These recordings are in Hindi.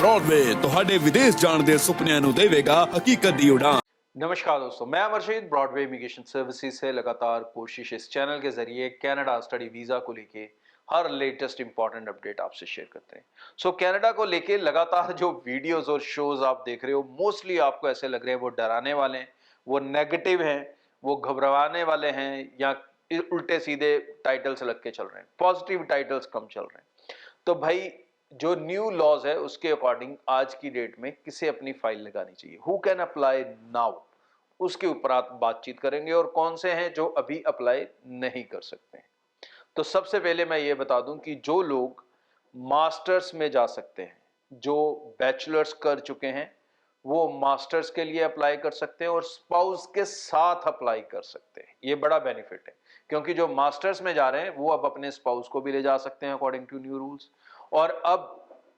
ब्रॉडवे ਤੁਹਾਡੇ ਵਿਦੇਸ਼ ਜਾਣ ਦੇ ਸੁਪਨਿਆਂ ਨੂੰ ਦੇਵੇਗਾ ਹਕੀਕਤ ਦੀ ਉਡਾਨ। नमस्कार दोस्तों, मैं अमरशीद ब्रॉडवे इमिग्रेशन सर्विसेज से लगातार कोशिश इस चैनल के जरिए कनाडा स्टडी वीज़ा को लेके हर लेटेस्ट इंपॉर्टेंट अपडेट आपसे शेयर करते हैं। सो कनाडा को लेके लगातार जो वीडियोस और शोज आप देख रहे हो, मोस्टली आपको ऐसे लग रहे हैं वो डराने वाले हैं, वो नेगेटिव हैं, वो घबराने वाले हैं, या उल्टे सीधे टाइटल्स लग के चल रहे हैं, पॉजिटिव टाइटल्स कम चल रहे हैं। तो भाई जो न्यू लॉज है उसके अकॉर्डिंग आज की डेट में किसे अपनी फाइल लगानी चाहिए, हु कैन अप्लाई नाउ, उसके ऊपर आप बातचीत करेंगे और कौन से हैं जो अभी अप्लाई नहीं कर सकते हैं। तो सबसे पहले मैं ये बता दूं कि जो लोग मास्टर्स में जा सकते हैं, जो बैचलर्स कर चुके हैं, वो मास्टर्स के लिए अप्लाई कर सकते हैं और स्पाउस के साथ अप्लाई कर सकते हैं। ये बड़ा बेनिफिट है, क्योंकि जो मास्टर्स में जा रहे हैं वो अब अपने स्पाउस को भी ले जा सकते हैं अकॉर्डिंग टू न्यू रूल्स। और अब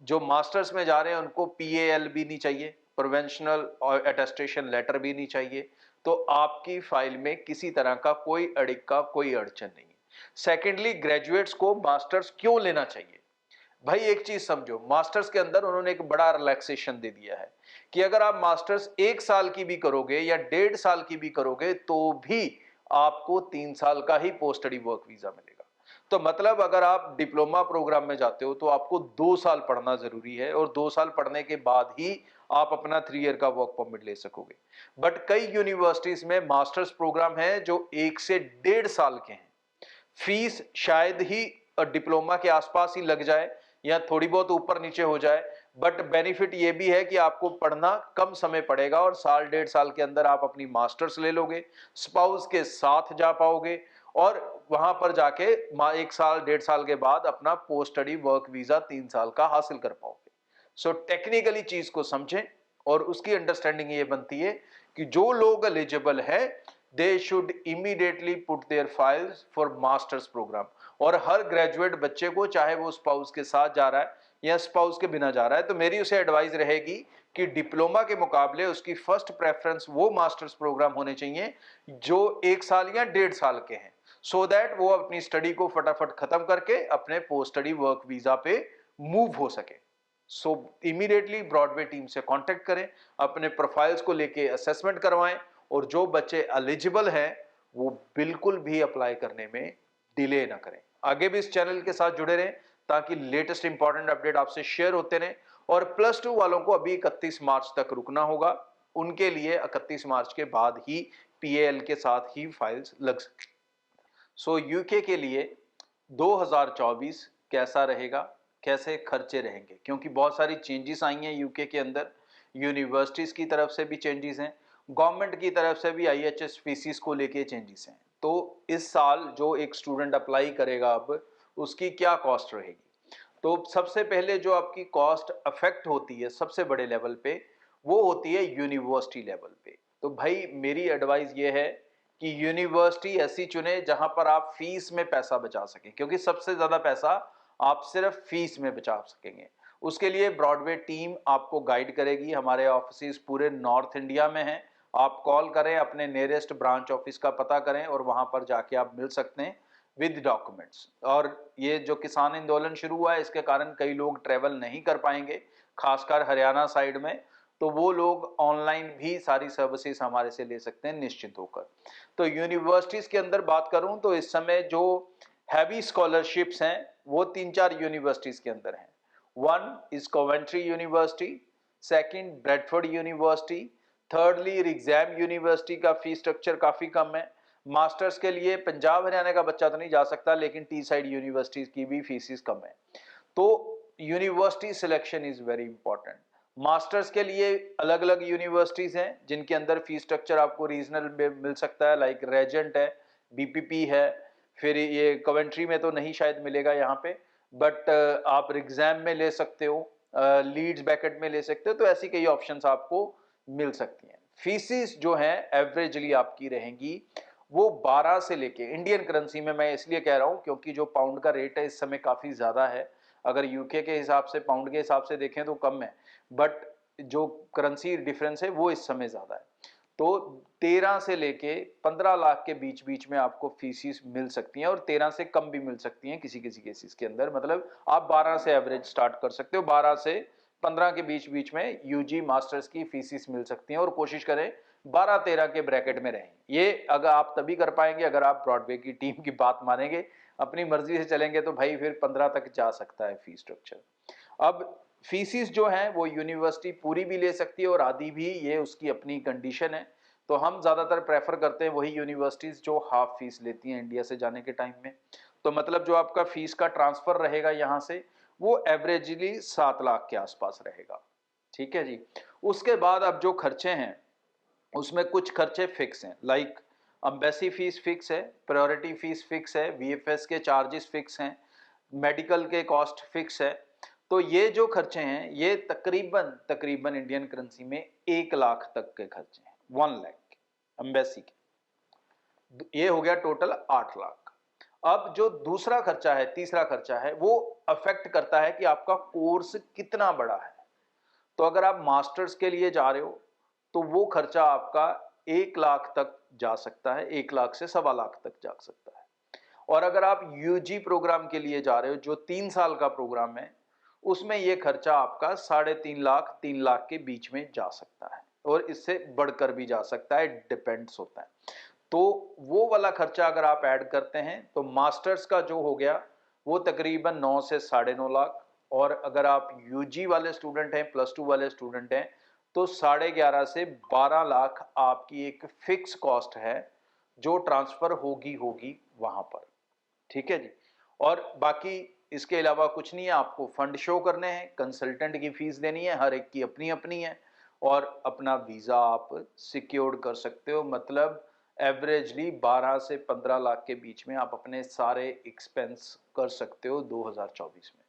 जो मास्टर्स में जा रहे हैं उनको PAL भी नहीं चाहिए, प्रोवेंशनल और अटेस्टेशन लेटर भी नहीं चाहिए। तो आपकी फाइल में किसी तरह का कोई अड़िक्का, कोई अड़चन नहीं है। सेकेंडली, ग्रेजुएट्स को मास्टर्स क्यों लेना चाहिए? भाई एक चीज समझो, मास्टर्स के अंदर उन्होंने एक बड़ा रिलैक्सेशन दे दिया है कि अगर आप मास्टर्स 1 साल की भी करोगे या 1.5 साल की भी करोगे तो भी आपको 3 साल का ही पोस्ट स्टडी वर्क वीजा मिलेगा। तो मतलब अगर आप डिप्लोमा प्रोग्राम में जाते हो तो आपको 2 साल पढ़ना जरूरी है और 2 साल पढ़ने के बाद ही आप अपना 3 ईयर का वर्क परमिट ले सकोगे। बट कई यूनिवर्सिटीज में मास्टर्स प्रोग्राम है जो 1 से 1.5 साल के हैं। फीस शायद ही डिप्लोमा के आसपास ही लग जाए या थोड़ी बहुत ऊपर नीचे हो जाए, बट बेनिफिट ये भी है कि आपको पढ़ना कम समय पड़ेगा और 1.5 साल के अंदर आप अपनी मास्टर्स ले लोगे, स्पाउस के साथ जा पाओगे और वहां पर जाके 1 साल 1.5 साल के बाद अपना पोस्ट स्टडी वर्क वीजा 3 साल का हासिल कर पाओगे। सो टेक्निकली चीज को समझें और उसकी अंडरस्टैंडिंग ये बनती है कि जो लोग एलिजिबल है they should immediately put their files for masters programme. और हर ग्रेजुएट बच्चे को, चाहे वो स्पाउस के साथ जा रहा है या स्पाउस के बिना जा रहा है, तो मेरी उसे एडवाइस रहेगी कि डिप्लोमा के मुकाबले उसकी फर्स्ट प्रेफरेंस वो मास्टर्स प्रोग्राम होने चाहिए जो 1 साल या 1.5 साल के हैं, सो दैट वो अपनी स्टडी को फटाफट खत्म करके अपने पोस्ट स्टडी वर्क वीजा पे मूव हो सके। सो इमीडिएटली ब्रॉडवे टीम से कांटेक्ट करें, अपने प्रोफाइल्स को लेके असेसमेंट करवाएं और जो बच्चे एलिजिबल हैं वो बिल्कुल भी अप्लाई करने में डिले ना करें। आगे भी इस चैनल के साथ जुड़े रहें ताकि लेटेस्ट इंपॉर्टेंट अपडेट आपसे शेयर होते रहें। और +2 वालों को अभी 31 मार्च तक रुकना होगा, उनके लिए 31 मार्च के बाद ही PAL के साथ ही फाइल्स लग सकती। सो यूके के लिए 2024 कैसा रहेगा, कैसे खर्चे रहेंगे, क्योंकि बहुत सारी चेंजेस आई हैं यूके के अंदर। यूनिवर्सिटीज की तरफ से भी चेंजेस हैं, गवर्नमेंट की तरफ से भी IHS फीसिस को लेके चेंजेस हैं। तो इस साल जो एक स्टूडेंट अप्लाई करेगा अब उसकी क्या कॉस्ट रहेगी? तो सबसे पहले जो आपकी कॉस्ट अफेक्ट होती है सबसे बड़े लेवल पे, वो होती है यूनिवर्सिटी लेवल पे। तो भाई मेरी एडवाइस ये है कि यूनिवर्सिटी ऐसी चुने जहां पर आप फीस में पैसा बचा सकें, क्योंकि सबसे ज्यादा पैसा आप सिर्फ फीस में बचा सकेंगे। उसके लिए ब्रॉडवे टीम आपको गाइड करेगी। हमारे ऑफिस पूरे नॉर्थ इंडिया में हैं। आप कॉल करें, अपने नियरेस्ट ब्रांच ऑफिस का पता करें और वहां पर जाके आप मिल सकते हैं विद डॉक्यूमेंट्स। और ये जो किसान आंदोलन शुरू हुआ है इसके कारण कई लोग ट्रेवल नहीं कर पाएंगे, खासकर हरियाणा साइड में, तो वो लोग ऑनलाइन भी सारी सर्विसेज हमारे से ले सकते हैं निश्चित होकर। तो यूनिवर्सिटीज के अंदर बात करूं तो इस समय जो हैवी स्कॉलरशिप्स हैं वो 3-4 यूनिवर्सिटीज के अंदर हैं। 1 is Coventry university, second Bradford university, thirdly exam university का फी स्ट्रक्चर काफी कम है। मास्टर्स के लिए पंजाब हरियाणा का बच्चा तो नहीं जा सकता, लेकिन टी साइड यूनिवर्सिटी की भी फीसिस कम है। तो university selection is very important. Masters के लिए अलग अलग यूनिवर्सिटीज हैं जिनके अंदर फी स्ट्रक्चर आपको रीजनल मिल सकता है, लाइक रेजेंट है, BPP है, फिर ये कवेंट्री में तो नहीं शायद मिलेगा यहाँ पे, बट आप एग्जाम में ले सकते हो, लीड्स बैकेट में ले सकते हो। तो ऐसी कई ऑप्शंस आपको मिल सकती हैं। फीसिस जो है एवरेजली आपकी रहेंगी वो 12 से लेके, इंडियन करेंसी में मैं इसलिए कह रहा हूं क्योंकि जो पाउंड का रेट है इस समय काफी ज्यादा है। अगर यूके के हिसाब से पाउंड के हिसाब से देखें तो कम है, बट जो करेंसी डिफरेंस है वो इस समय ज्यादा है। तो 13 से लेके 15 लाख के बीच बीच में आपको फीसिस मिल सकती हैं और 13 से कम भी मिल सकती हैं किसी किसी केसेस के अंदर। मतलब आप 12 से एवरेज स्टार्ट कर सकते हो, 12 से 15 के बीच बीच में यूजी मास्टर्स की फीसिस मिल सकती हैं, और कोशिश करें 12-13 के ब्रैकेट में रहें। ये अगर आप तभी कर पाएंगे अगर आप ब्रॉडवे की टीम की बात मानेंगे। अपनी मर्जी से चलेंगे तो भाई फिर 15 तक जा सकता है फी स्ट्रक्चर। अब फीसिस जो है वो यूनिवर्सिटी पूरी भी ले सकती है और आधी भी, ये उसकी अपनी कंडीशन है। तो हम ज़्यादातर प्रेफर करते हैं वही यूनिवर्सिटीज़ जो हाफ फीस लेती हैं इंडिया से जाने के टाइम में। तो मतलब जो आपका फीस का ट्रांसफ़र रहेगा यहाँ से, वो एवरेजली 7 लाख के आसपास रहेगा। ठीक है जी। उसके बाद अब जो खर्चे हैं उसमें कुछ खर्चे फिक्स हैं, लाइक एम्बेसी फीस फिक्स है, प्रायोरिटी फीस फिक्स है, वीएफएस के चार्जेस फिक्स हैं, मेडिकल के कॉस्ट फिक्स है। तो ये जो खर्चे हैं ये तकरीबन इंडियन करेंसी में 1 लाख तक के खर्चे हैं, 1 लाख एम्बेसी के। ये हो गया टोटल 8 लाख। अब जो दूसरा खर्चा है, तीसरा खर्चा है, वो अफेक्ट करता है कि आपका कोर्स कितना बड़ा है। तो अगर आप मास्टर्स के लिए जा रहे हो तो वो खर्चा आपका 1 लाख तक जा सकता है, 1 लाख से 1.25 लाख तक जा सकता है। और अगर आप यूजी प्रोग्राम के लिए जा रहे हो जो 3 साल का प्रोग्राम है, उसमें ये खर्चा आपका 3.5 लाख 3 लाख के बीच में जा सकता है, और इससे बढ़कर भी जा सकता है, डिपेंड्स होता है। तो वो वाला खर्चा अगर आप ऐड करते हैं तो मास्टर्स का जो हो गया वो तकरीबन 9 से 9.5 लाख, और अगर आप यूजी वाले स्टूडेंट हैं, +2 वाले स्टूडेंट हैं, तो 11.5 से 12 लाख आपकी एक फिक्स कॉस्ट है जो ट्रांसफर होगी वहां पर। ठीक है जी। और बाकी इसके अलावा कुछ नहीं है, आपको फंड शो करने हैं, कंसल्टेंट की फीस देनी है, हर एक की अपनी अपनी है, और अपना वीज़ा आप सिक्योर्ड कर सकते हो। मतलब एवरेजली 12 से 15 लाख के बीच में आप अपने सारे एक्सपेंस कर सकते हो 2024 में।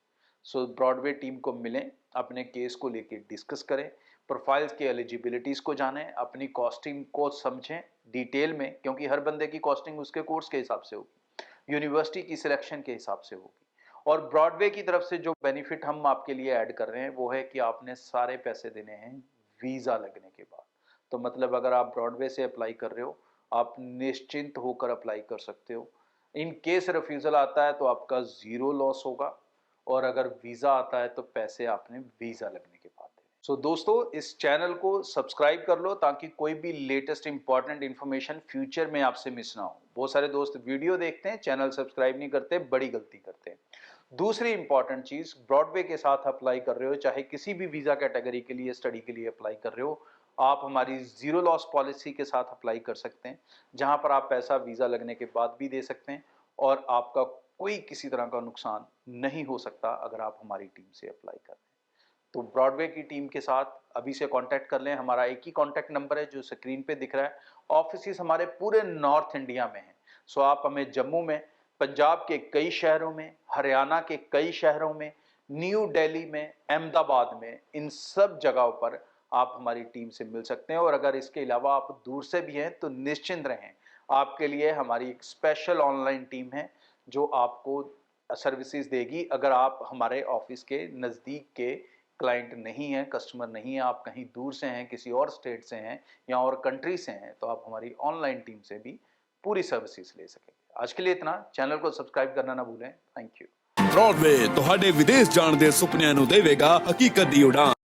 सो ब्रॉडवे टीम को मिलें, अपने केस को लेके डिस्कस करें, प्रोफाइल्स की एलिजिबिलिटीज़ को जानें, अपनी कॉस्टिंग को समझें डिटेल में, क्योंकि हर बंदे की कॉस्टिंग उसके कोर्स के हिसाब से होगी, यूनिवर्सिटी की सिलेक्शन के हिसाब से होगी। और ब्रॉडवे की तरफ से जो बेनिफिट हम आपके लिए ऐड कर रहे हैं वो है कि आपने सारे पैसे देने हैं वीज़ा लगने के बाद। तो मतलब अगर आप ब्रॉडवे से अप्लाई कर रहे हो, आप निश्चिंत होकर अप्लाई कर सकते हो। इन केस रिफ्यूज़ल आता है तो आपका ज़ीरो लॉस होगा, और अगर वीज़ा आता है तो पैसे आपने वीज़ा लगने के बाद देने। सो दोस्तों, इस चैनल को सब्सक्राइब कर लो ताकि कोई भी लेटेस्ट इंपॉर्टेंट इन्फॉर्मेशन फ्यूचर में आपसे मिस ना हो। बहुत सारे दोस्त वीडियो देखते हैं, चैनल सब्सक्राइब नहीं करते, बड़ी गलती करते हैं। दूसरी इंपॉर्टेंट चीज़, ब्रॉडवे के साथ अप्लाई कर रहे हो, चाहे किसी भी वीज़ा कैटेगरी के लिए स्टडी के लिए अप्लाई कर रहे हो, आप हमारी ज़ीरो लॉस पॉलिसी के साथ अप्लाई कर सकते हैं, जहां पर आप पैसा वीज़ा लगने के बाद भी दे सकते हैं, और आपका कोई किसी तरह का नुकसान नहीं हो सकता अगर आप हमारी टीम से अप्लाई कर रहे हैं। तो ब्रॉडवे की टीम के साथ अभी से कांटेक्ट कर लें। हमारा एक ही कांटेक्ट नंबर है जो स्क्रीन पे दिख रहा है। ऑफिस हमारे पूरे नॉर्थ इंडिया में हैं। सो आप हमें जम्मू में, पंजाब के कई शहरों में, हरियाणा के कई शहरों में, न्यू दिल्ली में, अहमदाबाद में, इन सब जगहों पर आप हमारी टीम से मिल सकते हैं। और अगर इसके अलावा आप दूर से भी हैं तो निश्चिंत रहें, आपके लिए हमारी एक स्पेशल ऑनलाइन टीम है जो आपको सर्विसेज देगी। अगर आप हमारे ऑफिस के नज़दीक के क्लाइंट नहीं हैं, कस्टमर नहीं हैं, आप कहीं दूर से हैं, किसी और स्टेट से हैं या और कंट्री से हैं, तो आप हमारी ऑनलाइन टीम से भी पूरी सर्विसेज ले सकेंगे। आज के लिए इतना। चैनल को सब्सक्राइब करना ना भूलें। Thank you. ब्रॉडवे ਤੁਹਾਡੇ ਵਿਦੇਸ਼ ਜਾਣ ਦੇ ਸੁਪਨਿਆਂ ਨੂੰ ਦੇਵੇਗਾ ਹਕੀਕਤ ਦੀ ਉਡਾਨ।